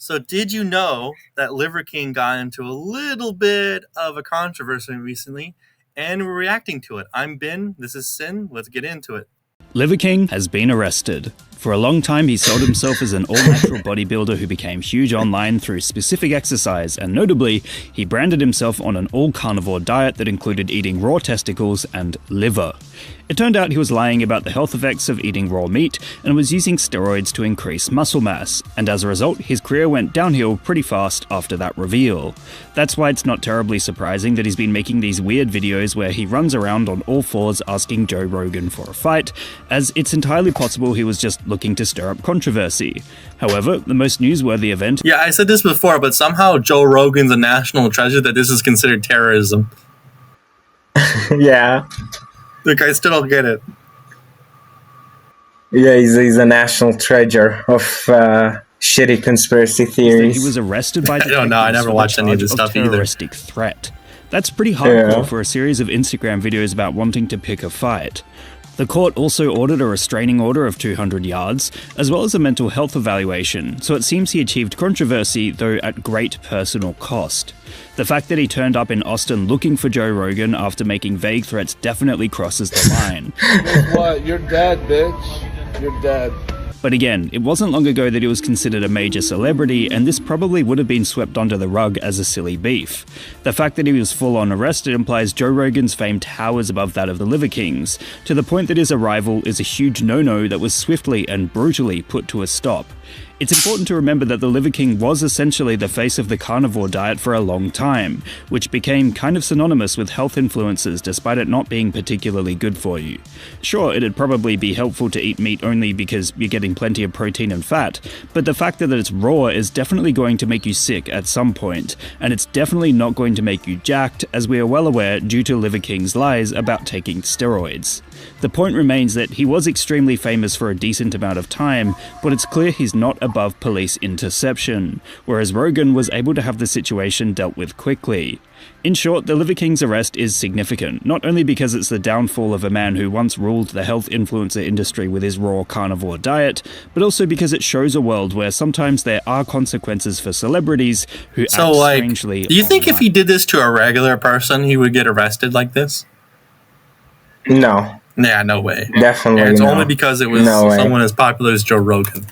So, did you know that Liver King got into a little bit of a controversy recently, and we're reacting to it? I'm Ben. This is Sin. Let's get into it. Liver King has been arrested. For a long time, he sold himself as an all-natural bodybuilder who became huge online through specific exercise, and notably, he branded himself on an all-carnivore diet that included eating raw testicles and liver. It turned out he was lying about the health effects of eating raw meat and was using steroids to increase muscle mass, and as a result, his career went downhill pretty fast after that reveal. That's why it's not terribly surprising that he's been making these weird videos where he runs around on all fours asking Joe Rogan for a fight, as it's entirely possible he was just looking to stir up controversy. However, the most newsworthy event— Yeah, I said this before, but somehow Joe Rogan's a national treasure that this is considered terrorism. Yeah. Like, I still don't get it. Yeah, he's a national treasure of shitty conspiracy theories. He was arrested by I don't know, I never watched any of this stuff either. Terroristic threat. That's pretty hardcore for a series of Instagram videos about wanting to pick a fight. The court also ordered a restraining order of 200 yards, as well as a mental health evaluation, so it seems he achieved controversy, though at great personal cost. The fact that he turned up in Austin looking for Joe Rogan after making vague threats definitely crosses the line. Guess what? You're dead, bitch. You're dead. But again, it wasn't long ago that he was considered a major celebrity, and this probably would have been swept under the rug as a silly beef. The fact that he was full-on arrested implies Joe Rogan's fame towers above that of the Liver Kings, to the point that his arrival is a huge no-no that was swiftly and brutally put to a stop. It's important to remember that the Liver King was essentially the face of the carnivore diet for a long time, which became kind of synonymous with health influences despite it not being particularly good for you. Sure, it'd probably be helpful to eat meat only because you're getting plenty of protein and fat, but the fact that it's raw is definitely going to make you sick at some point, and it's definitely not going to make you jacked, as we are well aware due to Liver King's lies about taking steroids. The point remains that he was extremely famous for a decent amount of time, but it's clear he's not above police interception, whereas Rogan was able to have the situation dealt with quickly. In short, the Liver King's arrest is significant, not only because it's the downfall of a man who once ruled the health influencer industry with his raw carnivore diet, but also because it shows a world where sometimes there are consequences for celebrities who act strangely. Do you think if he did this to a regular person, he would get arrested like this? No. Yeah, no way. Definitely It's no. only because it was someone as popular as Joe Rogan.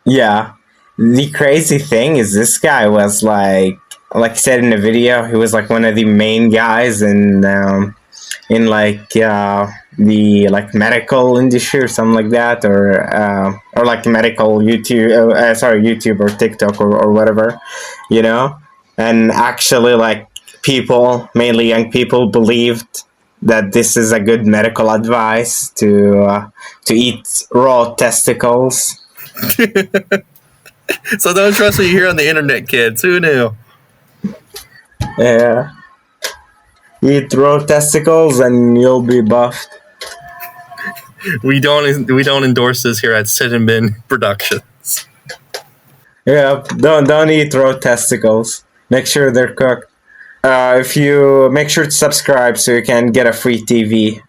Yeah. The crazy thing is this guy was like I said in the video, he was like one of the main guys in the medical industry or something like that, or like medical YouTube or TikTok or whatever, you know. And actually, like, people, mainly young people, believed that this is a good medical advice to eat raw testicles. So don't trust what you hear on the internet, kids. Who knew? Yeah. Eat raw testicles and you'll be buffed. We don't endorse this here at Sit and Bin Productions. Yeah, don't eat raw testicles. Make sure they're cooked. If you make sure to subscribe so you can get a free TV.